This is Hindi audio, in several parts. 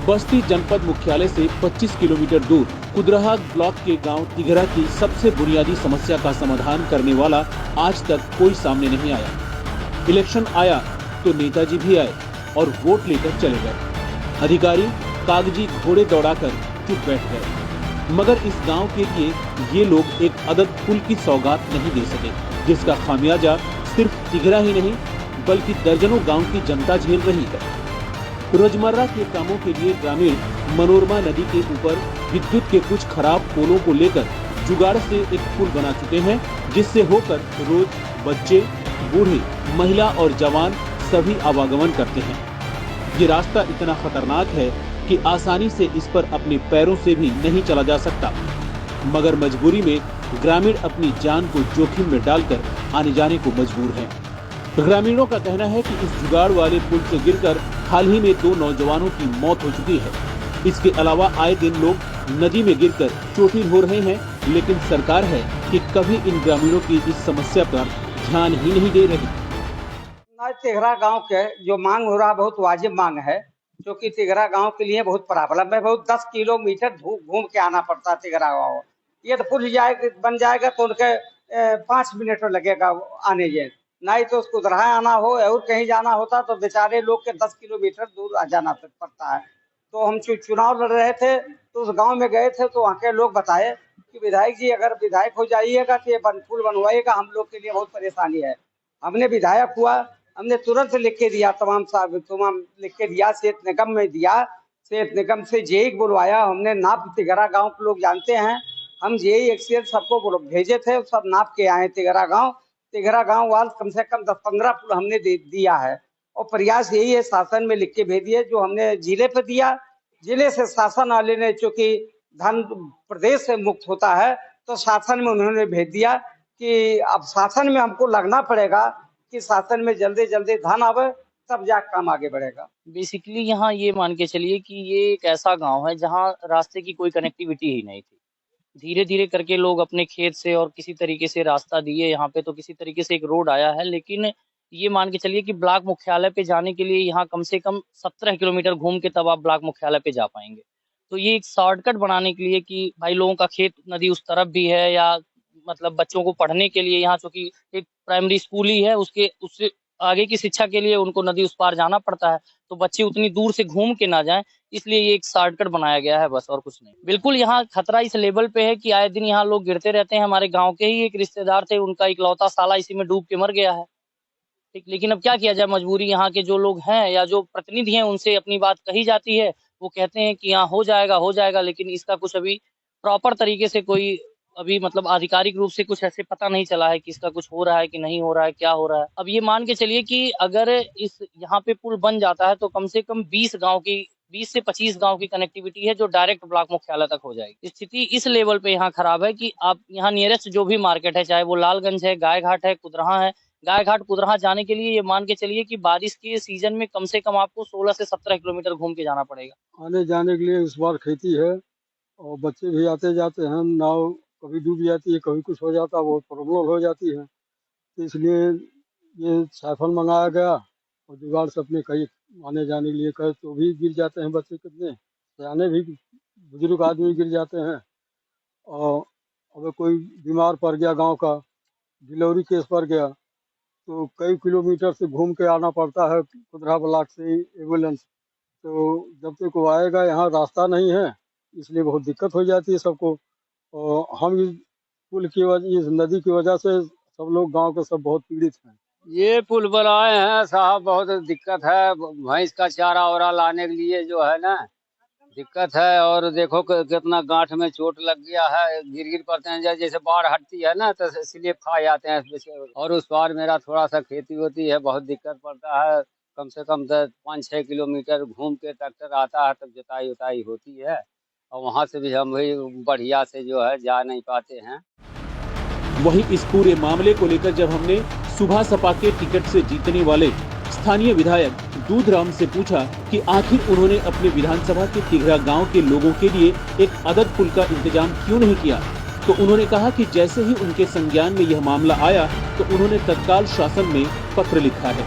बस्ती जनपद मुख्यालय से 25 किलोमीटर दूर कुदरहा ब्लॉक के गांव तिघरा की सबसे बुनियादी समस्या का समाधान करने वाला आज तक कोई सामने नहीं आया। इलेक्शन आया तो नेताजी भी आए और वोट लेकर चले गए। अधिकारी कागजी घोड़े दौड़ाकर चुप बैठ गए, मगर इस गांव के लिए ये लोग एक अदद पुल की सौगात नहीं दे सके, जिसका खामियाजा सिर्फ तिघरा ही नहीं बल्कि दर्जनों गांव की जनता झेल रही है। रोजमर्रा के कामों के लिए ग्रामीण मनोरमा नदी के ऊपर विद्युत के कुछ खराब पोलों को लेकर जुगाड़ से एक पुल बना चुके हैं, जिससे होकर रोज बच्चे, बूढ़े, महिला और जवान सभी आवागमन करते हैं। ये रास्ता इतना खतरनाक है कि आसानी से इस पर अपने पैरों से भी नहीं चला जा सकता, मगर मजबूरी में ग्रामीण अपनी जान को जोखिम में डालकर आने जाने को मजबूर हैं। ग्रामीणों का कहना है कि इस जुगाड़ वाले पुल से गिरकर हाल ही में 2 नौजवानों की मौत हो चुकी है। इसके अलावा आए दिन लोग नदी में गिरकर चोटिल हो रहे हैं, लेकिन सरकार है कि कभी इन ग्रामीणों की इस समस्या पर ध्यान ही नहीं दे रही। तिघरा गांव के जो मांग हो रहा बहुत वाजिब मांग है, क्योंकि तिघरा गांव के लिए बहुत प्रॉब्लम है। बहुत 10 किलोमीटर घूम के आना पड़ता है तिघरा गांव। ये तो पुल बन जाएगा तो उनके 5 मिनट लगेगा आने जाए, नहीं तो उसको कुदरहा आना हो और कहीं जाना होता तो बेचारे लोग के 10 किलोमीटर दूर जाना पड़ता है। तो हम चुनाव लड़ रहे थे तो उस गांव में गए थे, तो वहाँ के लोग बताए कि विधायक जी अगर विधायक हो जाइएगा तो ये पुल बनवाइएगा, हम लोग के लिए बहुत परेशानी है। हमने विधायक हुआ, हमने तुरंत लिख के दिया, तमाम लिख के दिया, सेहत निगम में दिया, सेहत निगम से जेई बुलवाया हमने। नाप तिघरा गाँव के लोग जानते हैं, हम जेई एक्सीएल सबको भेजे थे, सब नाप के आए। तिघरा गांव वाल कम से कम 10-15 पुल हमने दिया है और प्रयास यही है शासन में लिख के भेज दिए। जो हमने जिले पे दिया, जिले से शासन वाले ने, चूंकि धन प्रदेश से मुक्त होता है तो शासन में उन्होंने भेज दिया कि अब शासन में हमको लगना पड़ेगा कि शासन में जल्दी जल्दी धन आवे, तब जाकर काम आगे बढ़ेगा। बेसिकली यहाँ ये मान के चलिए कि ये एक ऐसा गांव है जहाँ रास्ते की कोई कनेक्टिविटी ही नहीं थी। धीरे धीरे करके लोग अपने खेत से और किसी तरीके से रास्ता दिए, यहाँ पे तो किसी तरीके से एक रोड आया है, लेकिन ये मान के चलिए कि ब्लॉक मुख्यालय पे जाने के लिए यहाँ कम से कम 17 किलोमीटर घूम के तब आप ब्लॉक मुख्यालय पे जा पाएंगे। तो ये एक शॉर्टकट बनाने के लिए कि भाई लोगों का खेत नदी उस तरफ भी है, या मतलब बच्चों को पढ़ने के लिए यहाँ चूंकि एक प्राइमरी स्कूल ही है, उससे आगे की शिक्षा के लिए उनको नदी उस पार जाना पड़ता है, तो बच्चे उतनी दूर से घूम के ना जाएं, इसलिए ये एक शॉर्टकट बनाया गया है, बस और कुछ नहीं। बिल्कुल यहाँ खतरा इस लेवल पे है कि आए दिन यहाँ लोग गिरते रहते हैं। हमारे गांव के ही एक रिश्तेदार थे, उनका इकलौता साला इसी में डूब के मर गया है। ठीक, लेकिन अब क्या किया जाए, मजबूरी यहाँ के जो लोग हैं या जो प्रतिनिधि हैं उनसे अपनी बात कही जाती है, वो कहते हैं कि यहाँ हो जाएगा, लेकिन इसका कुछ अभी प्रॉपर तरीके से कोई अभी मतलब आधिकारिक रूप से कुछ ऐसे पता नहीं चला है कि इसका कुछ हो रहा है कि नहीं हो रहा है, क्या हो रहा है। अब ये मान के चलिए कि अगर इस यहाँ पे पुल बन जाता है तो कम से कम 20 से 25 गांव की कनेक्टिविटी है जो डायरेक्ट ब्लॉक मुख्यालय तक हो जाएगी। स्थिति इस लेवल पे यहाँ खराब है कि आप यहाँ नियरेस्ट जो भी मार्केट है, चाहे वो लालगंज है, गाय घाट है, कुदरहा है, गाय घाट कुदरहा जाने के लिए ये मान के चलिए कि बारिश के सीजन में कम से कम आपको 16 से 17 किलोमीटर घूम के जाना पड़ेगा। आने जाने के लिए इस बार खेती है और बच्चे भी आते जाते हैं, नाव कभी डूब जाती है, कभी कुछ हो जाता है, बहुत प्रॉब्लम हो जाती है। तो इसलिए ये साइफन मंगाया गया और जुगाड़ से अपने कहीं आने जाने के लिए कहे तो भी गिर जाते हैं बच्चे, कितने सियाने भी बुजुर्ग आदमी गिर जाते हैं। और अगर कोई बीमार पड़ गया, गांव का डिलीवरी केस पड़ गया, तो कई किलोमीटर से घूम के आना पड़ता है कुदरहा ब्लॉक से एम्बुलेंस। तो जब तक वो आएगा, यहाँ रास्ता नहीं है, इसलिए बहुत दिक्कत हो जाती है सबको। और हम इस पुल की वजह, इस नदी की वजह से सब लोग गांव के सब बहुत पीड़ित हैं। ये पुल बनाए हैं साहब, बहुत दिक्कत है। भैंस का चारा वारा लाने के लिए जो है ना दिक्कत है। और देखो कितना गांठ में चोट लग गया है, गिर पड़ते हैं। जैसे बाढ़ हटती है ना तो स्लिप खा जाते हैं। और उस पार मेरा थोड़ा सा खेती होती है, बहुत दिक्कत पड़ता है। कम से कम 5-6 किलोमीटर घूम के ट्रैक्टर आता है तब जुताई उताई होती है, और वहाँ से भी हम भी बढ़िया से जो है जा नहीं पाते हैं। वहीं इस पूरे मामले को लेकर जब हमने सुबह सपा के टिकट से जीतने वाले स्थानीय विधायक दूधराम से पूछा कि आखिर उन्होंने अपने विधानसभा के तिघरा गांव के लोगों के लिए एक अदद पुल का इंतजाम क्यों नहीं किया, तो उन्होंने कहा कि जैसे ही उनके संज्ञान में यह मामला आया तो उन्होंने तत्काल शासन में पत्र लिखा है।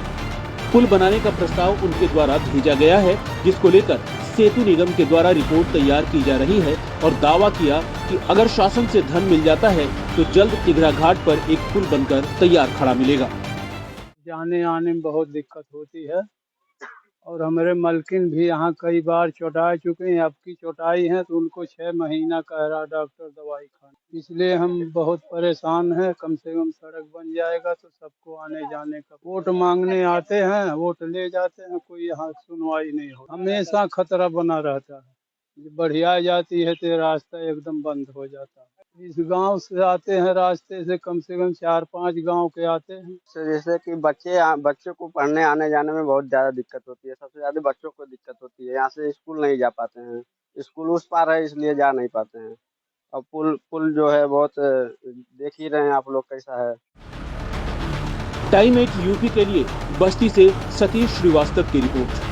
पुल बनाने का प्रस्ताव उनके द्वारा भेजा गया है, जिसको लेकर सेतु निगम के द्वारा रिपोर्ट तैयार की जा रही है और दावा किया कि अगर शासन से धन मिल जाता है तो जल्द तिघरा घाट पर एक पुल बनकर तैयार खड़ा मिलेगा। जाने आने में बहुत दिक्कत होती है और हमारे मालकिन भी यहाँ कई बार चौटाई चुके हैं, अब की चौटाई है तो उनको 6 महीना कह रहा डॉक्टर दवाई खाने, इसलिए हम बहुत परेशान हैं। कम से कम सड़क बन जाएगा तो सबको आने जाने का। वोट मांगने आते हैं, वोट ले जाते हैं, कोई यहाँ सुनवाई नहीं हो, हमेशा खतरा बना रहता है। बढ़िया जाती है तो रास्ता एकदम बंद हो जाता है। इस गांव से आते हैं, रास्ते से कम 4-5 गांव के आते हैं। जैसे कि बच्चों को पढ़ने आने जाने में बहुत ज़्यादा दिक्कत होती है। सबसे ज़्यादा बच्चों को दिक्कत होती है, यहाँ से स्कूल नहीं जा पाते हैं, स्कूल उस पार है इसलिए जा नहीं पाते हैं। और पुल जो है बहुत देख ही रहे हैं आप लोग कैसा है। टाइम 8 यूपी के लिए बस्ती से सतीश श्रीवास्तव की रिपोर्ट।